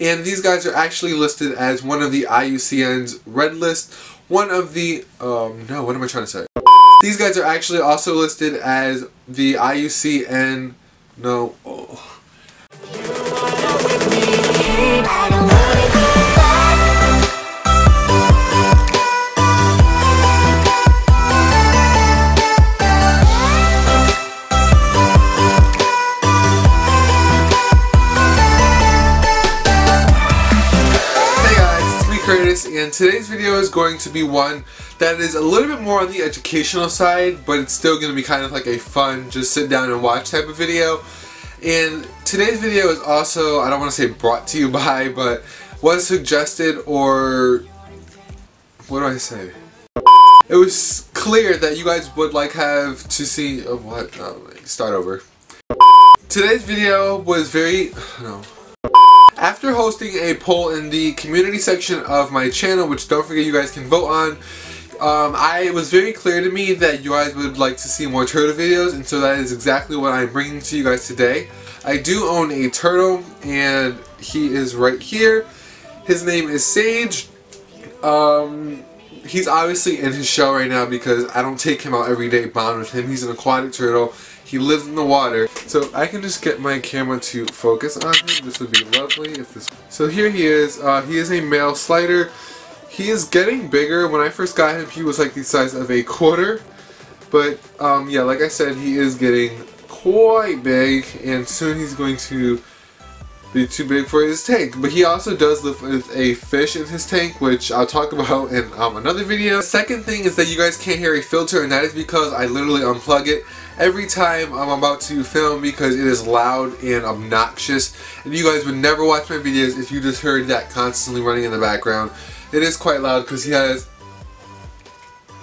And these guys are actually listed as one of the IUCN's red list, one of the, no, what am I trying to say? These guys are actually also listed as the IUCN, no, oh. And today's video is going to be one that is a little bit more on the educational side, but it's still going to be kind of like a fun, just sit down and watch type of video. And today's video is also, I don't want to say brought to you by, but was suggested, or what do I say? It was clear that you guys would like have to see, start over. Today's video was very, after hosting a poll in the community section of my channel, which don't forget you guys can vote on, it was very clear to me that you guys would like to see more turtle videos, and so that is exactly what I'm bringing to you guys today. I do own a turtle, and he is right here. His name is Sage. He's obviously in his shell right now because I don't take him out every day, bond with him. He's an aquatic turtle. He lives in the water, so I can just get my camera to focus on him. This would be lovely if this. So here he is. He is a male slider. He is getting bigger. When I first got him, he was like the size of a quarter. But yeah, like I said, he is getting quite big, and soon he's going to be too big for his tank. But he also does live with a fish in his tank, which I'll talk about in another video. The second thing is that you guys can't hear a filter, and that is because I literally unplug it every time I'm about to film because it is loud and obnoxious, and you guys would never watch my videos if you just heard that constantly running in the background. It is quite loud because he has.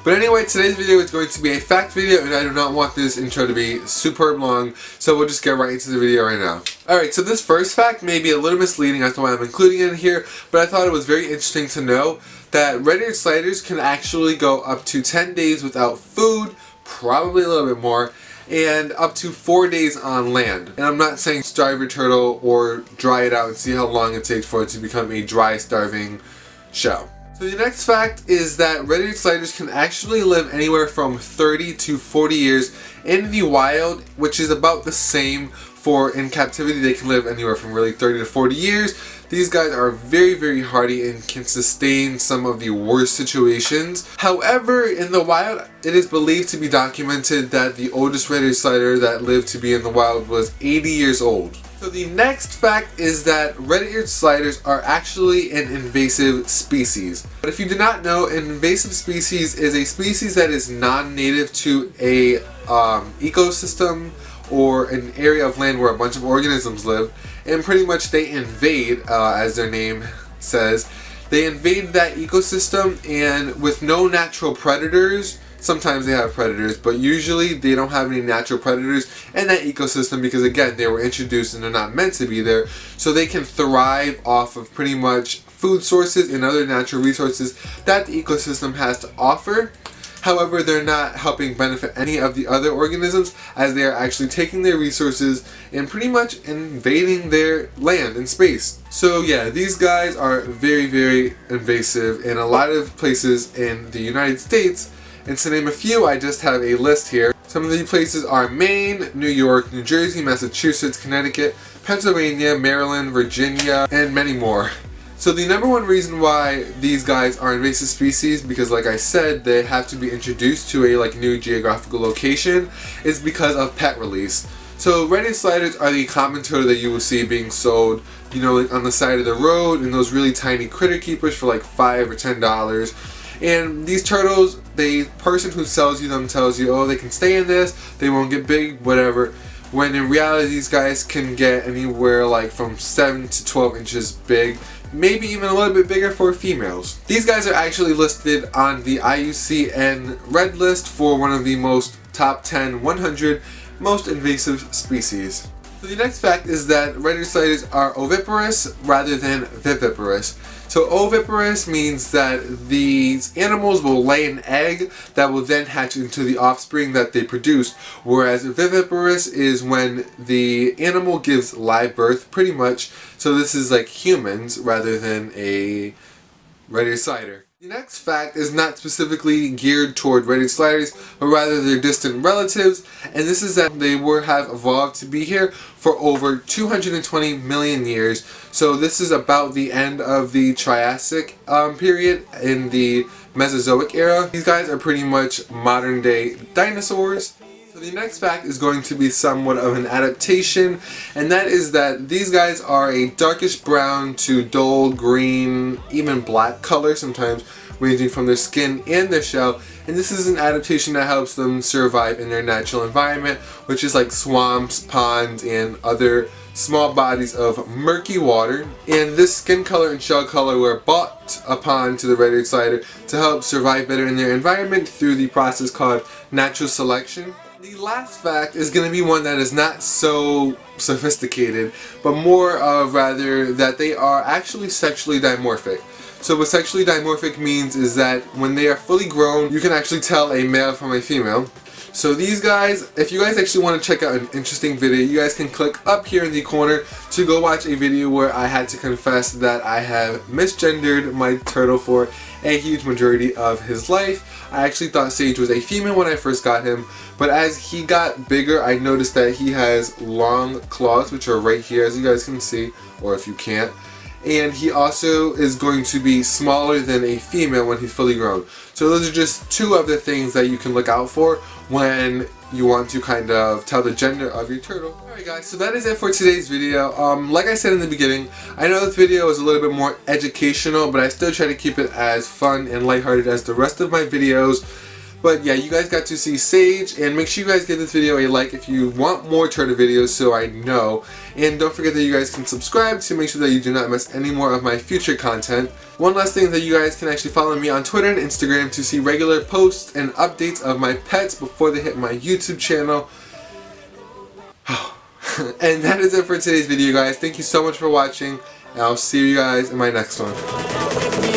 But anyway, today's video is going to be a fact video, and I do not want this intro to be superb long, so we'll just get right into the video right now. Alright, so this first fact may be a little misleading as to why I'm including it in here, but I thought it was very interesting to know that red-eared sliders can actually go up to 10 days without food, probably a little bit more, and up to 4 days on land. And I'm not saying starve your turtle or dry it out and see how long it takes for it to become a dry, starving shell. So the next fact is that red-eared sliders can actually live anywhere from 30 to 40 years in the wild, which is about the same for in captivity. They can live anywhere from really 30 to 40 years. These guys are very, very hardy and can sustain some of the worst situations. However, in the wild, it is believed to be documented that the oldest red-eared slider that lived to be in the wild was 80 years old. So the next fact is that red-eared sliders are actually an invasive species. But if you do not know, an invasive species is a species that is non-native to a ecosystem or an area of land where a bunch of organisms live, and pretty much they invade, as their name says, they invade that ecosystem, and with no natural predators. Sometimes they have predators, but usually they don't have any natural predators in that ecosystem because, again, they were introduced and they're not meant to be there. So they can thrive off of pretty much food sources and other natural resources that the ecosystem has to offer. However, they're not helping benefit any of the other organisms, as they are actually taking their resources and pretty much invading their land and space. So yeah, these guys are very, very invasive in a lot of places in the United States. And to name a few, I just have a list here. Some of the places are Maine, New York, New Jersey, Massachusetts, Connecticut, Pennsylvania, Maryland, Virginia, and many more. So the number one reason why these guys are invasive species, because like I said, they have to be introduced to a new geographical location, is because of pet release. So red-eared sliders are the common turtle that you will see being sold, like on the side of the road in those really tiny critter keepers for like $5 or $10. And these turtles, the person who sells you them tells you, oh, they can stay in this, they won't get big, whatever. When in reality, these guys can get anywhere like from 7 to 12 inches big, maybe even a little bit bigger for females. These guys are actually listed on the IUCN Red List for one of the top 100 most invasive species. So the next fact is that red-eared sliders are oviparous rather than viviparous. So oviparous means that these animals will lay an egg that will then hatch into the offspring that they produce, whereas viviparous is when the animal gives live birth, pretty much. So this is like humans rather than a red-eared slider. The next fact is not specifically geared toward red-eared sliders, but rather their distant relatives, and this is that they have evolved to be here for over 220 million years. So this is about the end of the Triassic period in the Mesozoic era. These guys are pretty much modern day dinosaurs. So the next fact is going to be somewhat of an adaptation, and that is that these guys are a darkish brown to dull green, even black color, sometimes ranging from their skin and their shell, and this is an adaptation that helps them survive in their natural environment, which is like swamps, ponds, and other small bodies of murky water. And this skin color and shell color were brought upon to the red-eared slider to help survive better in their environment through the process called natural selection. The last fact is going to be one that is not so sophisticated, but more of rather that they are actually sexually dimorphic. So what sexually dimorphic means is that when they are fully grown, you can actually tell a male from a female. So these guys, if you guys actually want to check out an interesting video, you guys can click up here in the corner to go watch a video where I had to confess that I have misgendered my turtle for a huge majority of his life. I actually thought Sage was a female when I first got him, but as he got bigger, I noticed that he has long claws, which are right here, as you guys can see, or if you can't. And he also is going to be smaller than a female when he's fully grown. So those are just two of the things that you can look out for when you want to kind of tell the gender of your turtle. Alright guys, so that is it for today's video. Like I said in the beginning, I know this video is a little bit more educational, but I still try to keep it as fun and lighthearted as the rest of my videos. But yeah, you guys got to see Sage, and make sure you guys give this video a like if you want more turtle videos so I know. And don't forget that you guys can subscribe to make sure that you do not miss any more of my future content. One last thing, that you guys can actually follow me on Twitter and Instagram to see regular posts and updates of my pets before they hit my YouTube channel. And that is it for today's video, guys. Thank you so much for watching, and I'll see you guys in my next one.